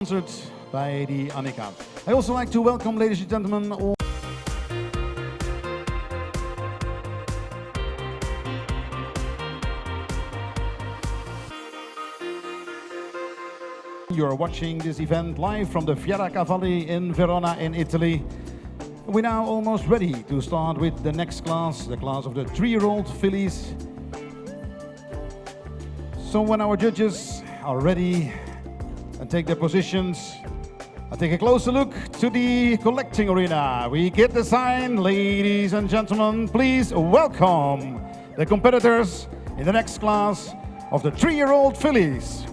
Sponsored by the Annika. I also like to welcome, ladies and gentlemen, all you are watching this event live from the Fiera Cavalli in Verona in Italy. We're now almost ready to start with the next class, the class of the 3-year-old fillies. So when our judges are ready and take their positions, I'll take a closer look to the collecting arena. We get the sign, ladies and gentlemen, please welcome the competitors in the next class of the 3-year-old fillies.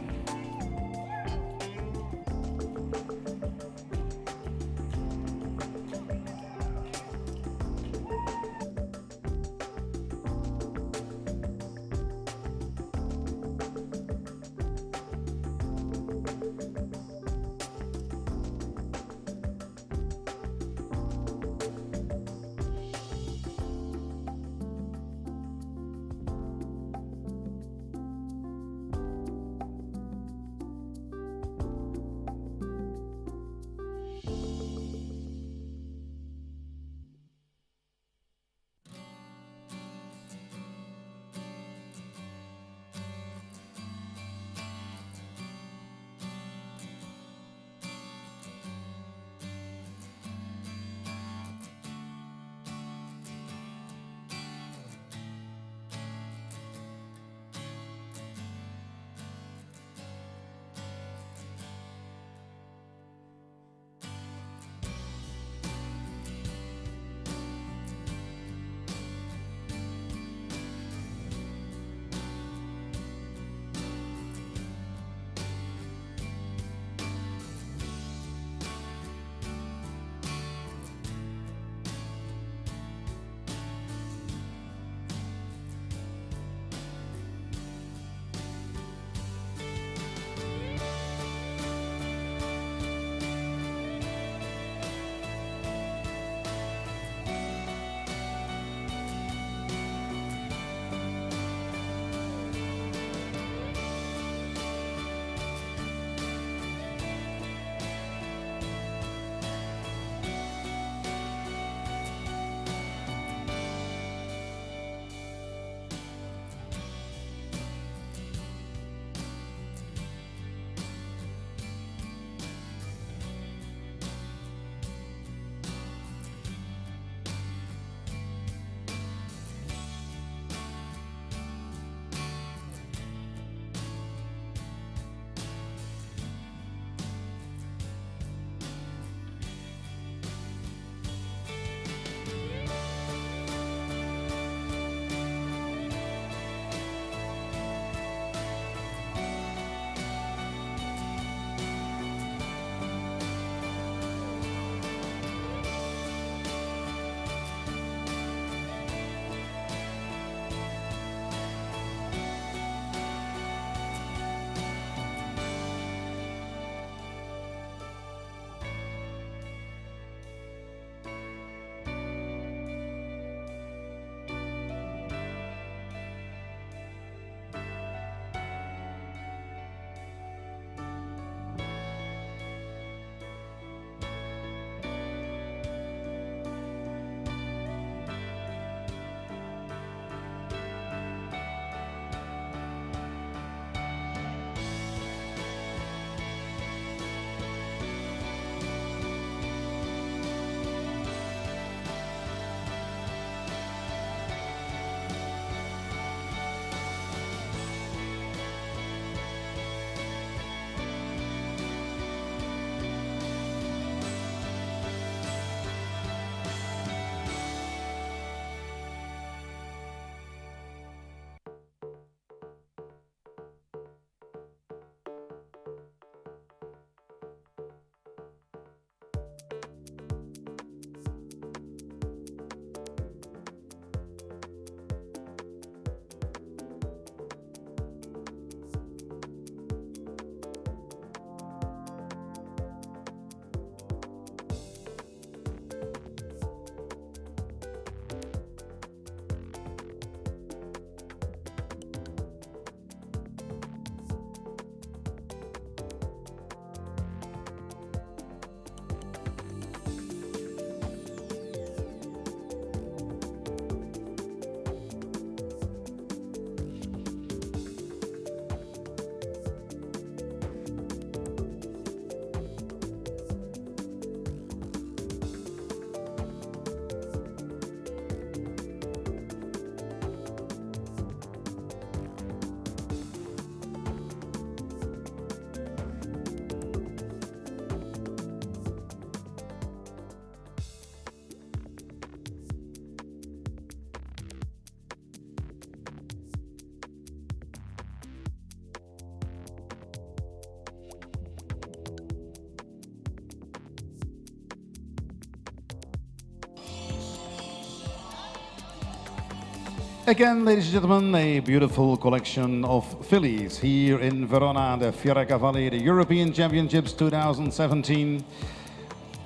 Again, ladies and gentlemen, a beautiful collection of fillies here in Verona, the Fieracavalli, the European Championships 2017.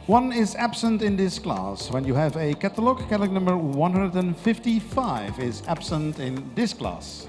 One is absent in this class. When you have a catalog number 155 is absent in this class.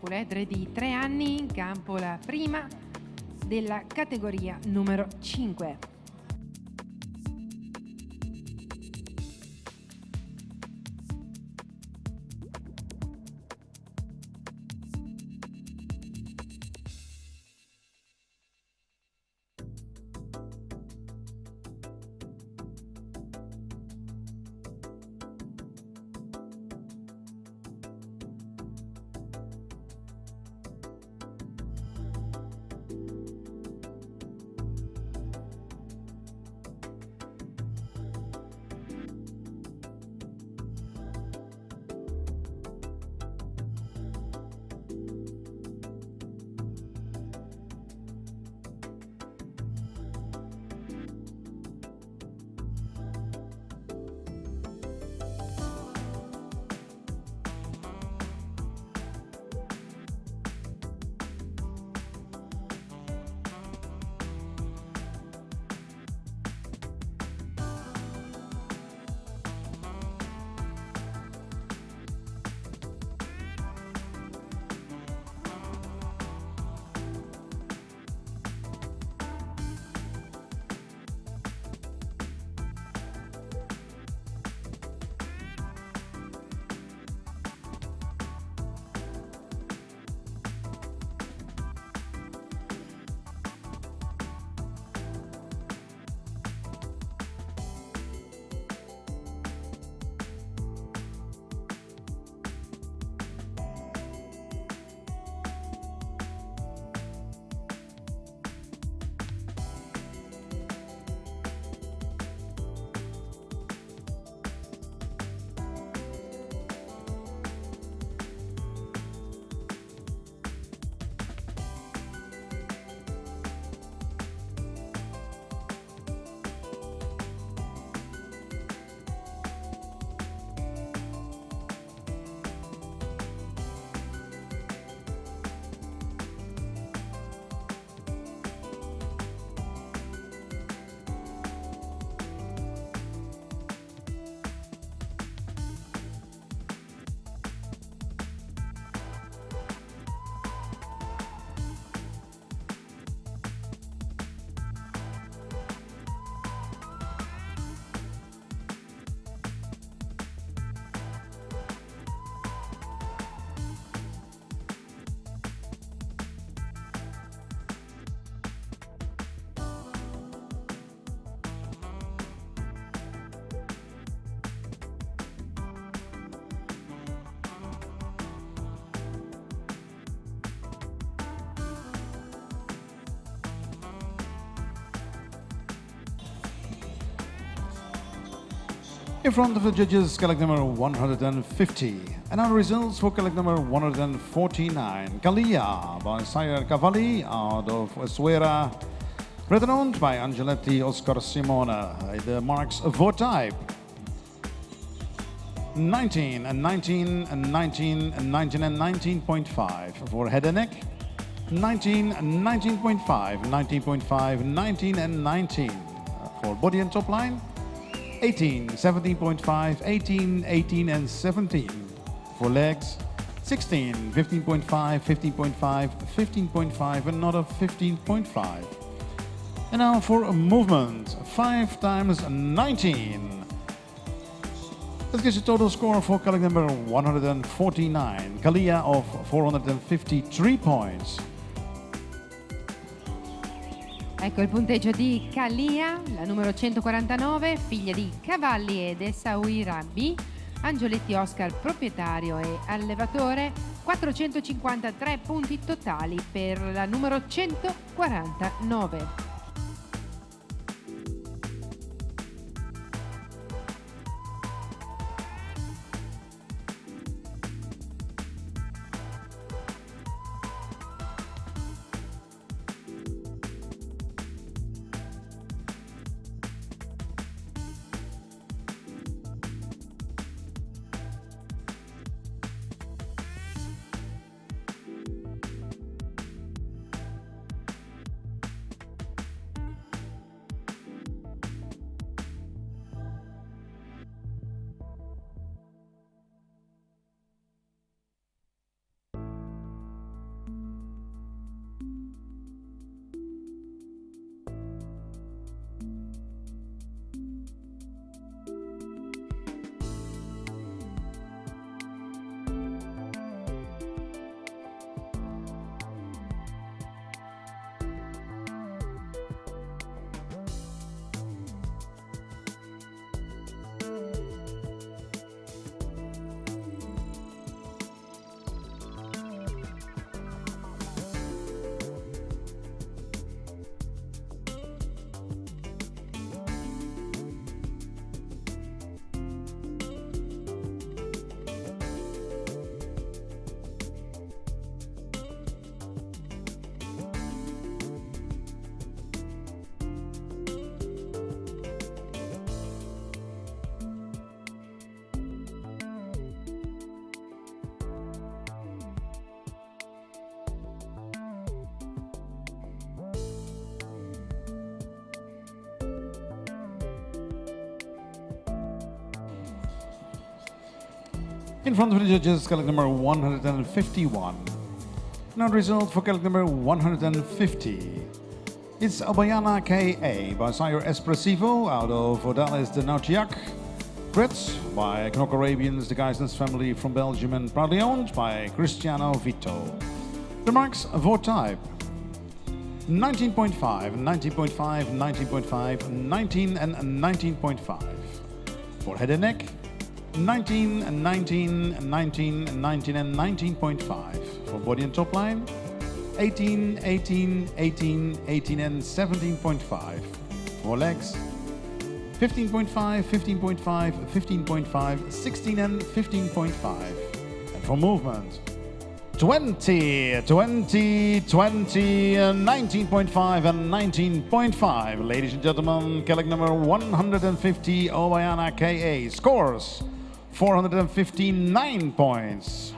Puledre di 3 anni in campo, la prima della categoria numero 5. In front of the judges, collect number 150. And our results for collect number 149. Kalia by Sire Cavalli out of Suera. Written owned by Angeletti Oscar Simona. The marks for type. 19 and 19 and 19 and 19 and 19.5 for head and neck. 19 and 19.5, 19.5, 19 and 19 for body and top line. 18, 17.5, 18, 18 and 17 for legs. 16, 15.5, 15.5, 15.5, another 15.5. And now for a movement, 5 times 19. That gives a total score for collect number 149. Kalia of 453 points. Ecco il punteggio di Kalia, la numero 149, figlia di Cavalli ed Essaoui Rabbi, Angioletti Oscar proprietario e allevatore, 453 punti totali per la numero 149. In front of the judges, collect number 151. Now the result for collect number 150. It's Albayana KA by Sire Espressivo out of Odales de Nautiac. Bred by Knock Arabians, the Geisens family from Belgium, and proudly owned by Cristiano Vito. The marks for type. 19.5, 19.5, 19.5, 19 and 19.5. For head and neck, 19 and 19 and 19 and 19 and 19.5. For body and top line, 18, 18, 18, 18 and 17.5. For legs, 15.5, 15.5, 15.5, 16 and 15.5. And for movement, 20, 20, 20, 19.5 and 19.5. Ladies and gentlemen, collect number 150, Obayana KA. Scores, 459 points.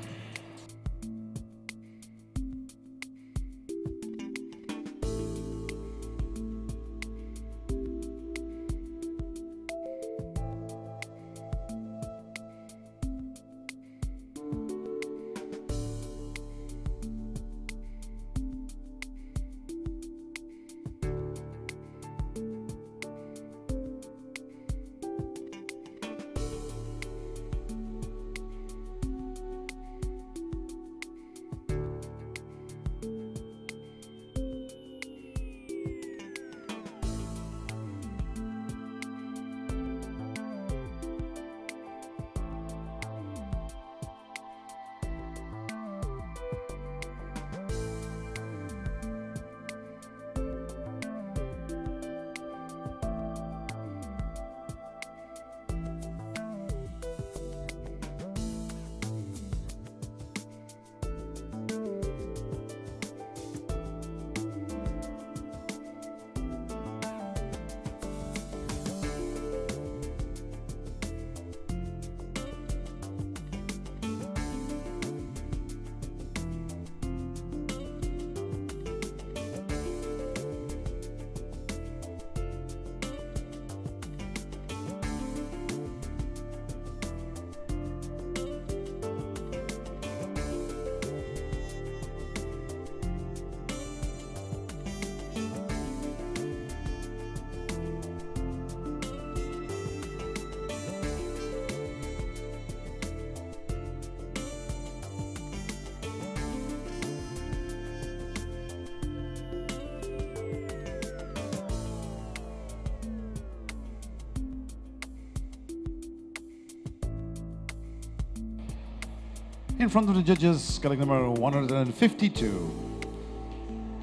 In front of the judges, colleague number 152.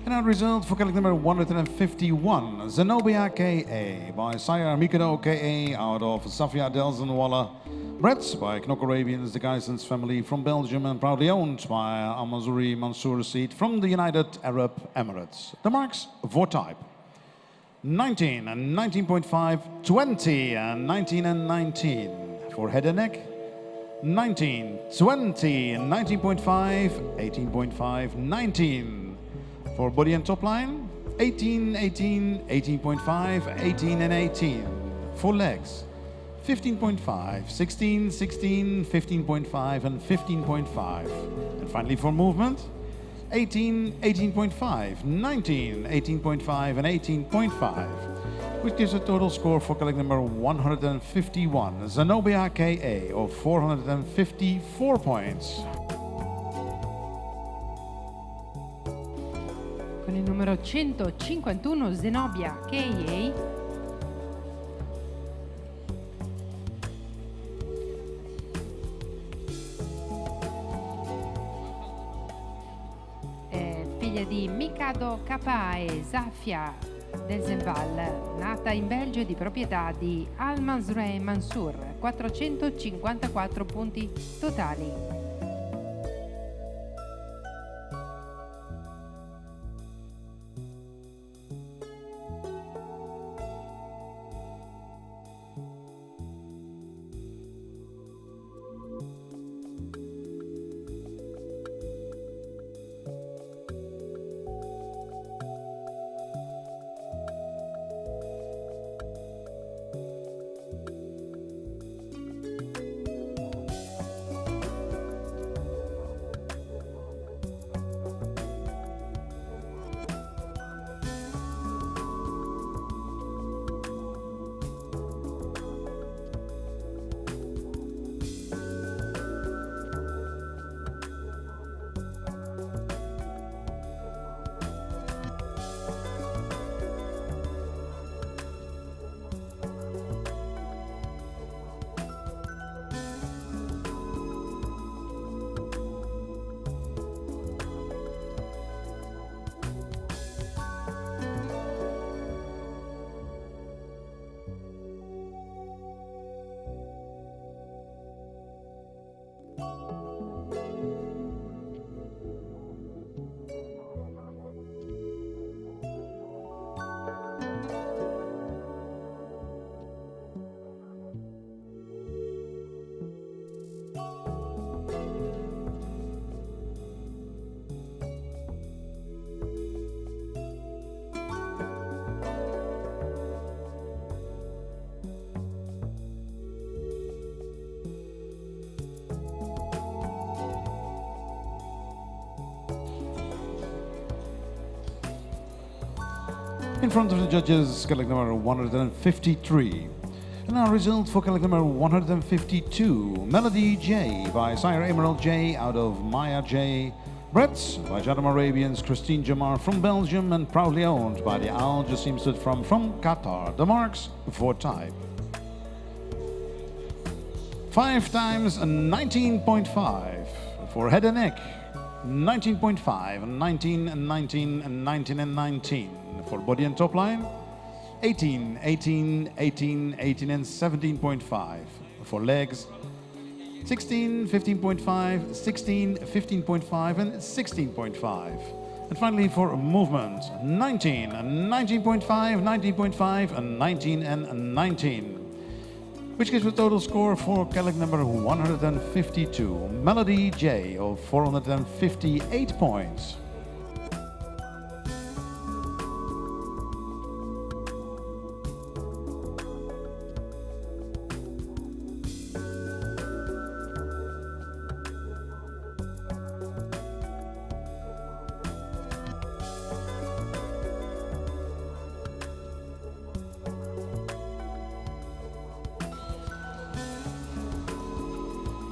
And our result for colleague number 151, Zenobia K.A. by Sire Mikado K.A. out of Safia Delzenwalla. Bred by Knock Arabians, the Geisens family from Belgium, and proudly owned by Al-Mazuri Mansour Seed from the United Arab Emirates. The marks for type: 19 and 19.5, 20 and 19 and 19. For head and neck, 19, 20 and 19.5, 18.5, 19. For body and top line, 18, 18, 18.5, 18 and 18. For legs, 15.5, 16, 16, 15.5 and 15.5. And finally for movement, 18, 18.5, 19, 18.5 and 18.5. Which gives a total score for colleague number 151, Zenobia K.A. of 454 points. Con il numero 151 Zenobia K.A. è figlia di Mikado Kapa e Safia Delzenwalla, nata in Belgio e di proprietà di Al-Mazrui Mansour, 454 punti totali. In front of the judges, colleague number 153. And our result for colleague number 152, Melody J by Sire Emerald J out of Maya J. Bred by Jadam Arabians, Christine Jamar from Belgium, and proudly owned by the Al Jassim Stud from Qatar. The marks for type: 5 times 19.5. For head and neck, 19.5, 19, 19, 19 and 19. For body and top line, 18, 18, 18, 18 and 17.5. For legs, 16, 15.5, 16, 15.5 and 16.5. And finally for movement, 19, 19.5, 19.5 and 19 and 19. Which gives a total score for colleague number 152, Melody J of 458 points.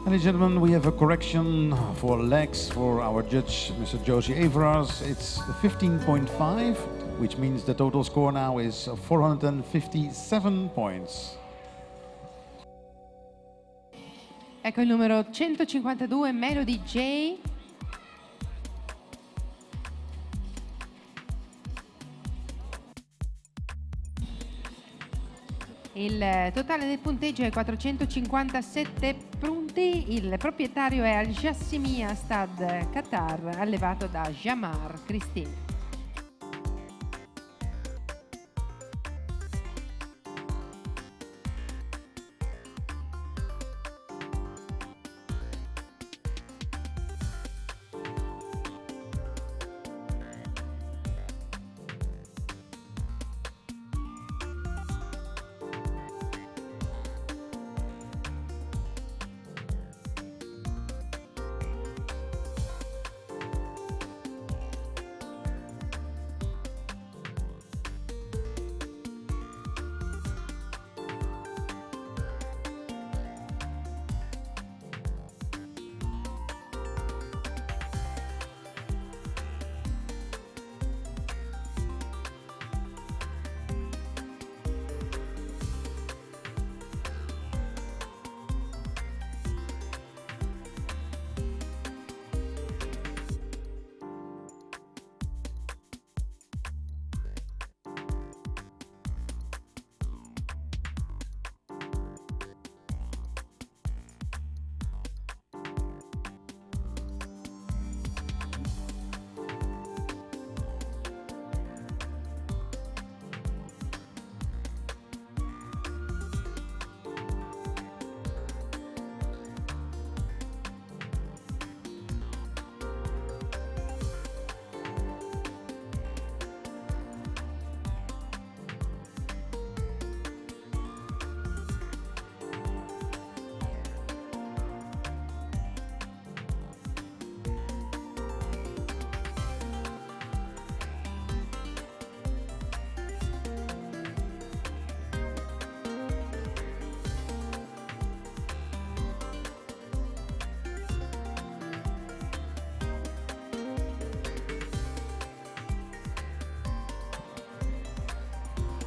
Ladies and gentlemen, we have a correction for legs for our judge, Mr. Josie Averas. It's 15.5, which means the total score now is 457 points. Ecco il numero 152, Melody J. Il totale del punteggio è 457 punti, il proprietario è Al Jassimia Stad Qatar, allevato da Jamar Christine.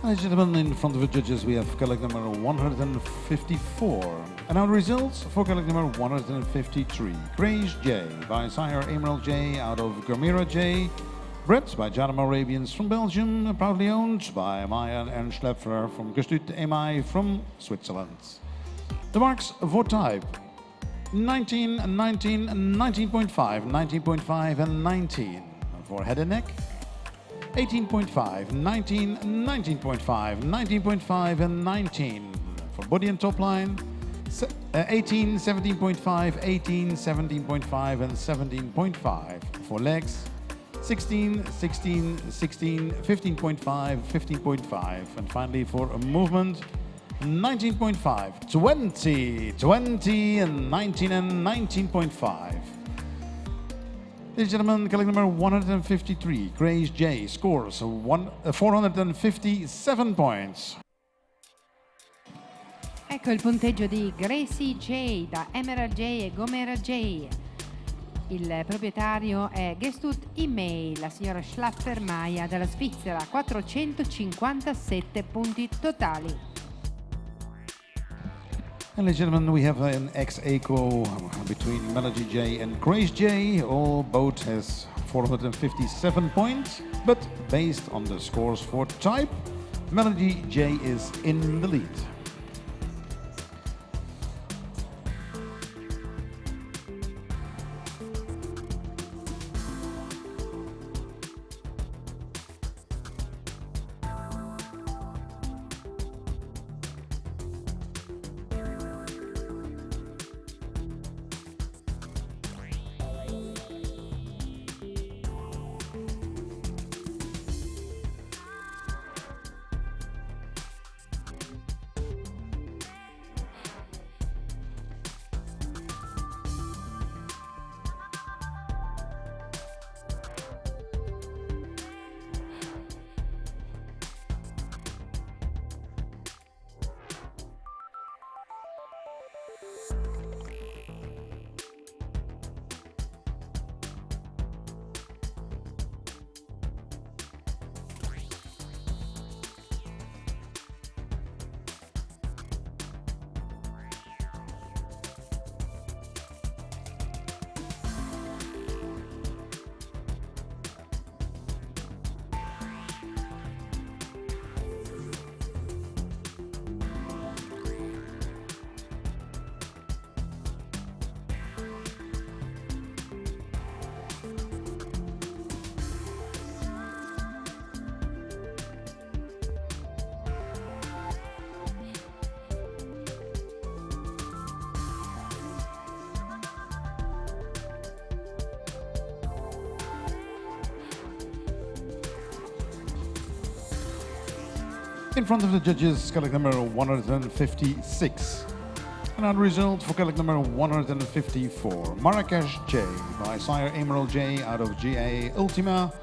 Ladies and gentlemen, in front of the judges we have colleague number 154. And our results for colleague number 153. Grace J by Sire Emerald J out of Gomera J. Bred by Janum Arabians from Belgium, proudly owned by Maya and Schlepfer from Gestut Emai from Switzerland. The marks for type 19, 19, 19.5, 19.5 and 19. For head and neck 18.5, 19, 19.5, 19.5 and 19. For body and top line 18, 17.5, 18, 17.5 and 17.5. For legs 16, 16, 16, 15.5, 15.5. And finally for a movement 19.5, 20, 20 and 19 and 19.5. Ladies and gentlemen, colleague number 153, Grace J, scores 457 points. Ecco il punteggio di Gracie J da Emerald J e Gomera J. Il proprietario è Gestut Email, la signora Schlaffer Maya dalla Svizzera, 457 punti totali. And ladies and gentlemen, we have an ex-aequo between Melody J and Grace J. All boat has 457 points, but based on the scores for type, Melody J is in the lead. In front of the judges, collect number 156. Another result for collect number 154. Marrakesh J by Sire Emerald J out of GA Ultima.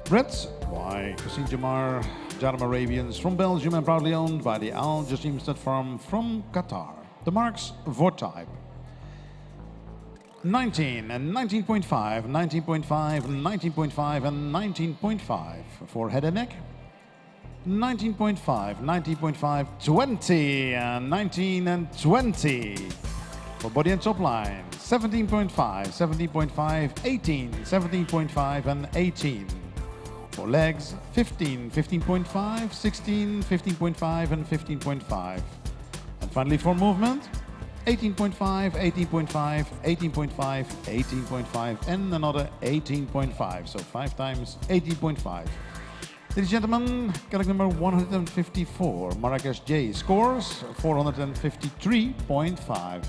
Bred by Hussein Jamar, Jadam Arabians from Belgium and proudly owned by the Al Jassim Stud Farm from Qatar. The marks for type 19 and 19.5, 19.5, 19.5 and 19.5 for head and neck. 19.5, 19.5, 20 and 19 and 20 for body and top line. 17.5, 17.5, 18, 17.5 and 18 for legs. 15, 15.5, 16, 15.5 and 15.5. And finally for movement, 18.5, 18.5, 18.5, 18.5 and another 18.5. So 5 times 18.5. Ladies and gentlemen, collect number 154, Marrakesh J scores 453.5.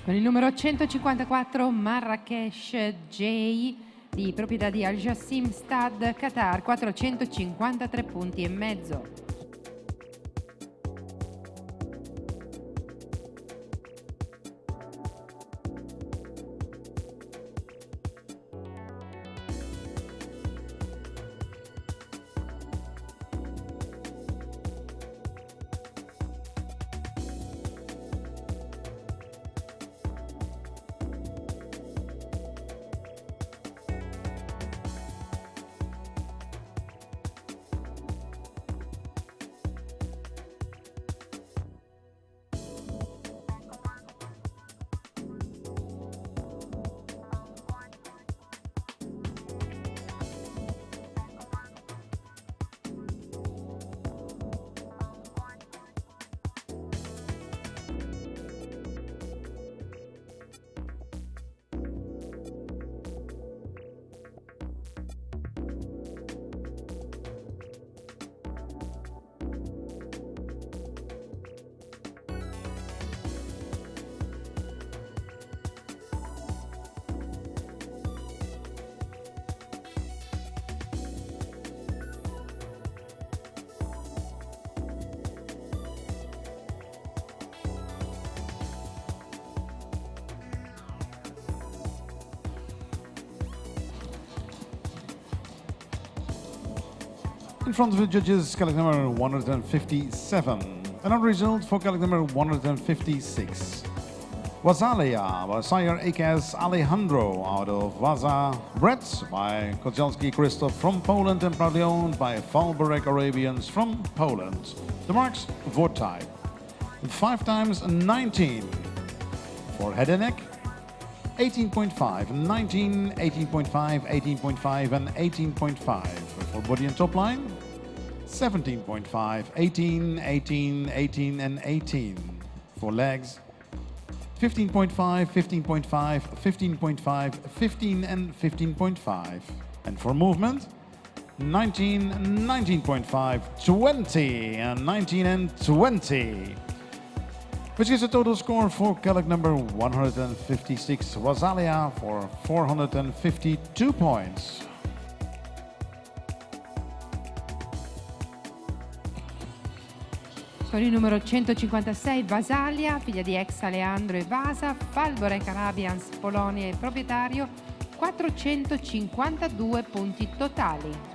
Con il numero 154 Marrakesh J di proprietà di Al Jassim Stud Qatar, 453 punti e mezzo. In front of the judges, collect number 157. Another result for collect number 156. Wazalia by Sire Akaz Alejandro out of Waza. Bred by Kozelski Christoph from Poland and proudly owned by Falberek Arabians from Poland. The marks for type 5 times 19 for head and neck. 18.5, 19, 18.5, 18.5 and 18.5 for body and top line. 17.5, 18, 18, 18 and 18 for legs. 15.5, 15.5, 15.5, 15 and 15.5. And for movement, 19, 19.5, 20 and 19 and 20. Which gives a total score for collect number 156, Wazalia, for 452 points. Con il numero 156 Vasalia, figlia di ex Aleandro e Vasa, Falborek Arabians Polonia e proprietario, 452 punti totali.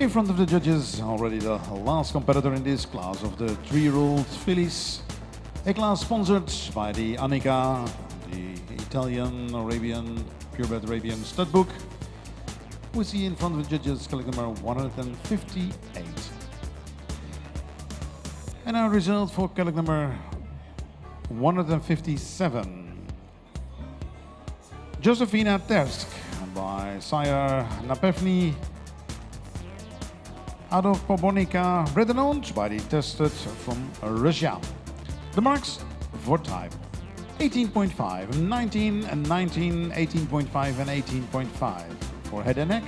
In front of the judges, already the last competitor in this class of the 3-year-old fillies. A class sponsored by the Anica, the Italian, Arabian, purebred Arabian stud book. We see in front of the judges colleague number 158. And our result for colleague number 157. Josefina Tersk by sire Napevni out of Pobonica, bred and owned by the tested from Russia. The marks for type 18.5, 19 and 19, 18.5 and 18.5. For head and neck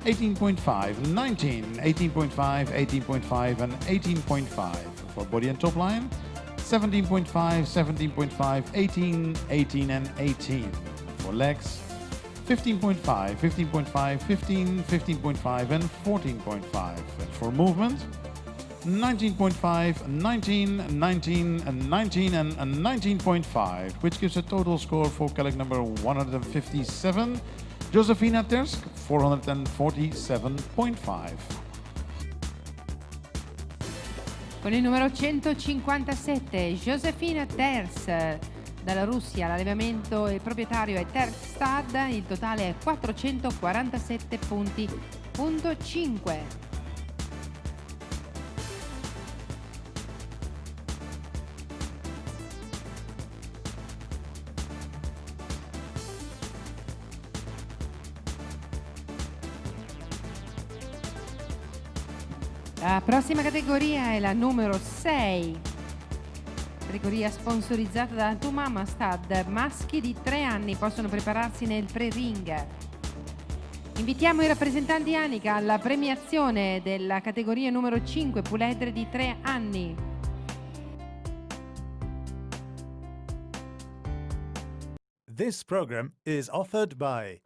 18.5, 19, 18.5, 18.5 and 18.5. For body and top line 17.5, 17.5, 18, 18 and 18. For legs 15.5, 15.5, 15, 15.5 and 14.5. And for movement 19.5, 19, 19 and 19 and 19.5, which gives a total score for colleague number 157, Josefina Tersk, 447.5. Con il numero 157, Josefina Ters, dalla Russia, l'allevamento e il proprietario è Terz Stad, il totale è 447 punti, 5. La prossima categoria è la numero 6, categoria sponsorizzata da Tumama Stad. Maschi di 3 anni possono prepararsi nel pre-ring. Invitiamo i rappresentanti Anica alla premiazione della categoria numero 5, puledre di 3 anni. This program is offered by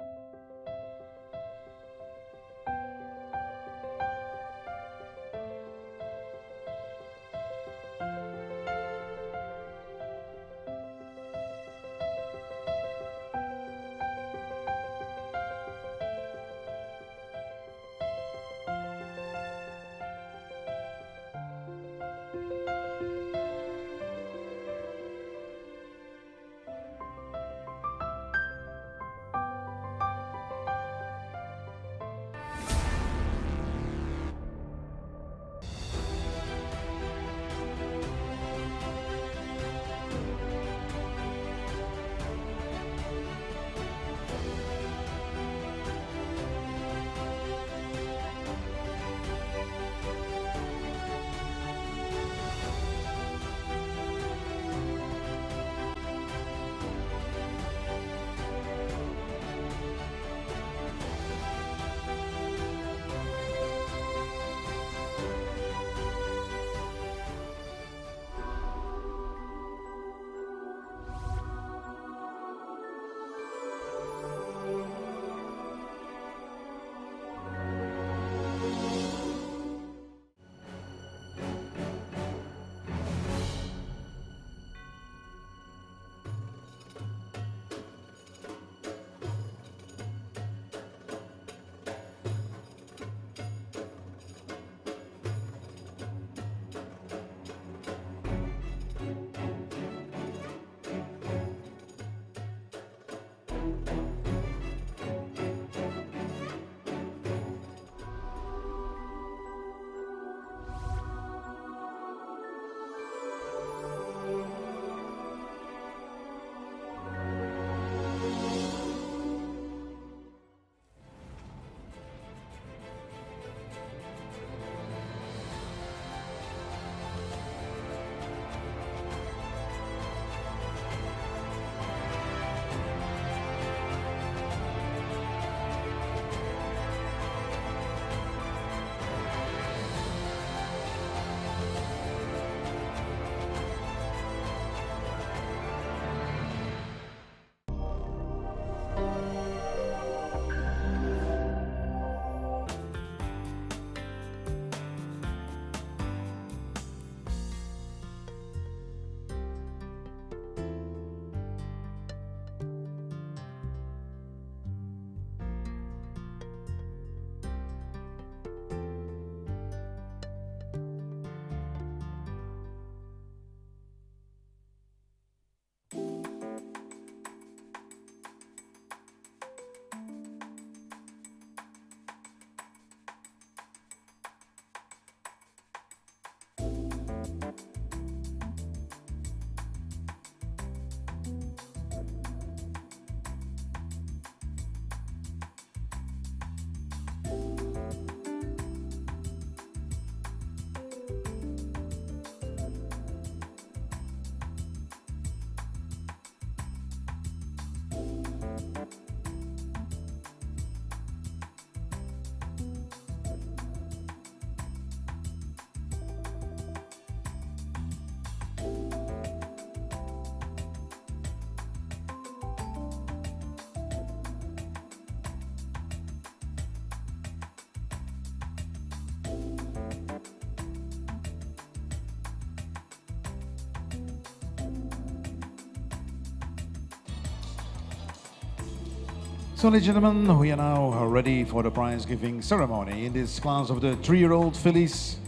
So, ladies and gentlemen, we are now ready for the prize giving ceremony in this class of the 3-year-old fillies.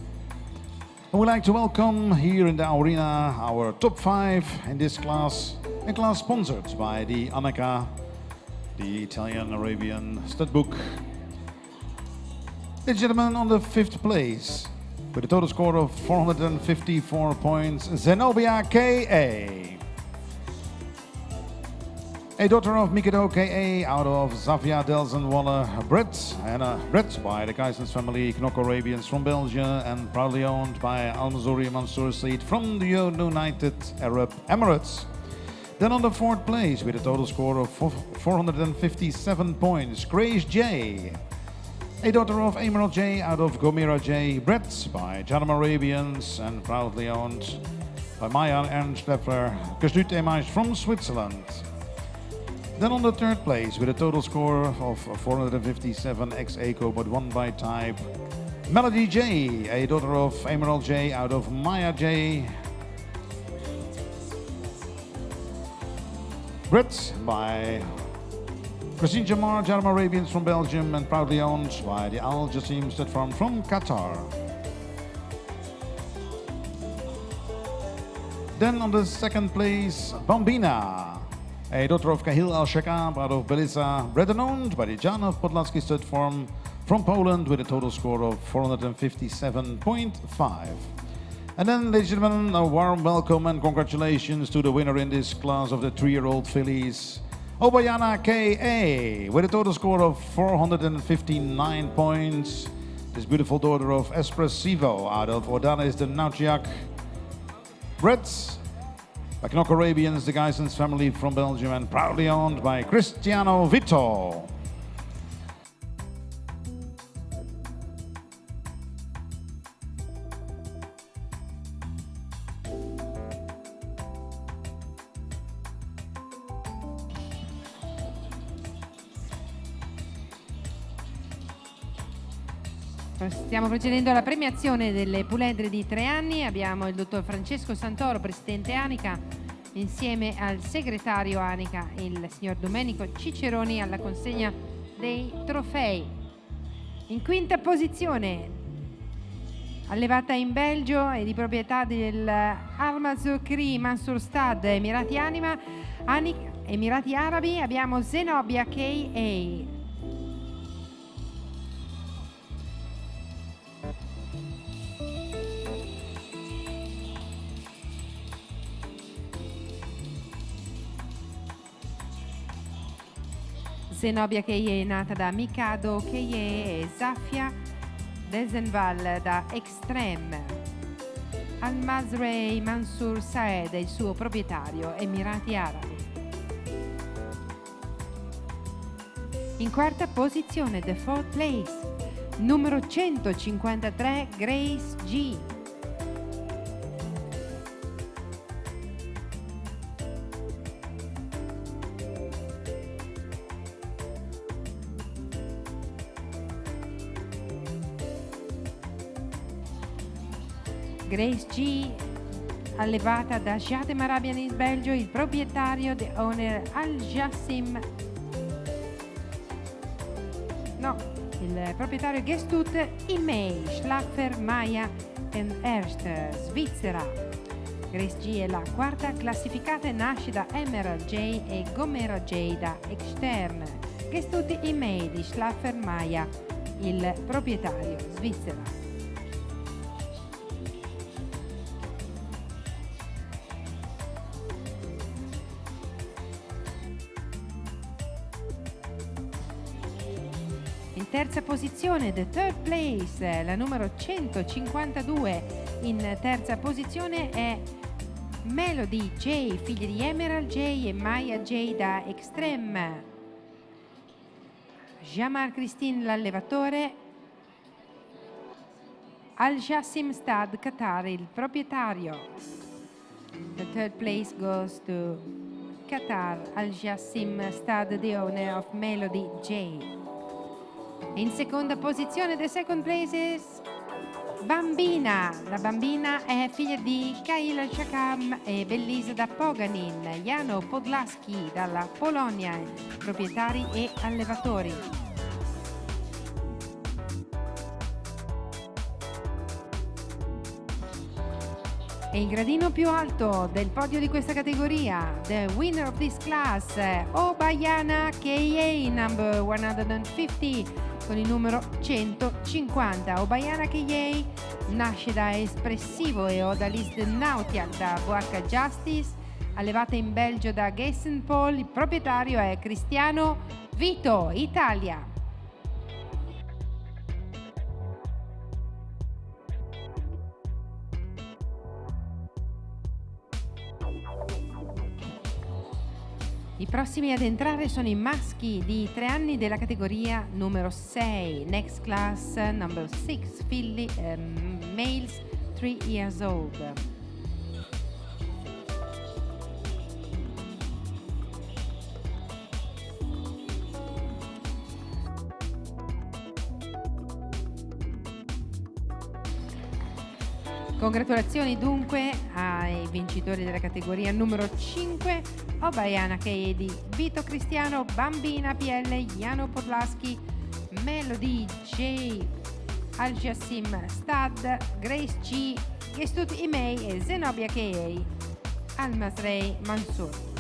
And we'd like to welcome here in the arena our top 5 in this class, a class sponsored by the Anaka, the Italian-Arabian stud book. Ladies and gentlemen, on the 5th place, with a total score of 454 points, Zenobia K.A. A daughter of Mikado K.A. out of Zafia Delzenwalle, bred by the Keizens family, Knock Arabians from Belgium, and proudly owned by Al Mazuri Mansour Said from the United Arab Emirates. Then on the 4th place, with a total score of 457 points, Grace J. A daughter of Emerald J. out of Gomera J, bred by Janam Arabians and proudly owned by Maya Ernst Leffler, Gestuurd Emaes from Switzerland. Then on the 3rd place, with a total score of 457 ex-Eco, but won by type, Melody J, a daughter of Emerald J out of Maya J, bred by Christine Jamar, Janam Arabians from Belgium, and proudly owned by the Al Jassim Stud Farm from Qatar. Then on the 2nd place, Bambina, a daughter of Kahil Al-Shakab out of Belisa, bred and owned by the Jan of Podlaski Stud Farm from Poland with a total score of 457.5. And then, ladies and gentlemen, a warm welcome and congratulations to the winner in this class of the 3-year-old fillies, Obayana K.A. with a total score of 459 points. This beautiful daughter of Espressivo out of Odanes de Naučiak, bred by Knock Arabians, the Geisens family from Belgium, and proudly owned by Cristiano Vito. Stiamo procedendo alla premiazione delle puledre di 3 anni. Abbiamo il dottor Francesco Santoro, presidente Anica, insieme al segretario Anica, il signor Domenico Ciceroni, alla consegna dei trofei. In 5ª posizione, allevata in Belgio e di proprietà del Al-Mazukri Mansour Stad, Emirati Arabi, abbiamo Zenobia K.A. Zenobia K.A. è nata da Mikado K.A. e Zafia Delzenwalle da Extreme. Al-Mazrei Mansour Saed è il suo proprietario, Emirati Arabi. In 4ª posizione, the 4th place, numero 153, Grace G. Grace G, allevata da Jatem Arabian in Belgio, il proprietario the owner Al Jassim. No, il proprietario Gestuurd Emaes, Schlaffer, Maya and Erst, Svizzera. Grace G è la 4ª classificata e nasce da Emerald J e Gomera J da Extern. Gestuurd Emaes di Schlaffer, Maya, il proprietario, Svizzera. In 3ª posizione, the 3rd place, la numero 152. In 3ª posizione è Melody J, figlia di Emerald J e Maya J da Extreme. Jamar Christine, l'allevatore. Al Jassim Stad Qatar, il proprietario. The 3rd place goes to Qatar, Al Jassim Stad, the owner of Melody J. In 2ª posizione, the 2nd place is Bambina. La bambina è figlia di Kaila Shakam e Bellisa da Poganin, Jano Podlaski dalla Polonia, proprietari e allevatori. E il gradino più alto del podio di questa categoria, the winner of this class, Obayana KA number 150 con il numero 150. Obayana KA nasce da espressivo e odaliste Nautiak da Boarca Justice, allevata in Belgio da Gessen Paul, il proprietario è Cristiano Vito, Italia. I prossimi ad entrare sono i maschi di 3 anni della categoria numero 6, next class number 6, males 3 years old. Congratulazioni dunque ai vincitori della categoria numero 5, Obayana KD, Vito Cristiano, Bambina PL, Jano Podlaski, Melody J, Al-Jassim Stad, Grace G, Gestut Imei e Zenobia KA, Al-Masrei Mansour.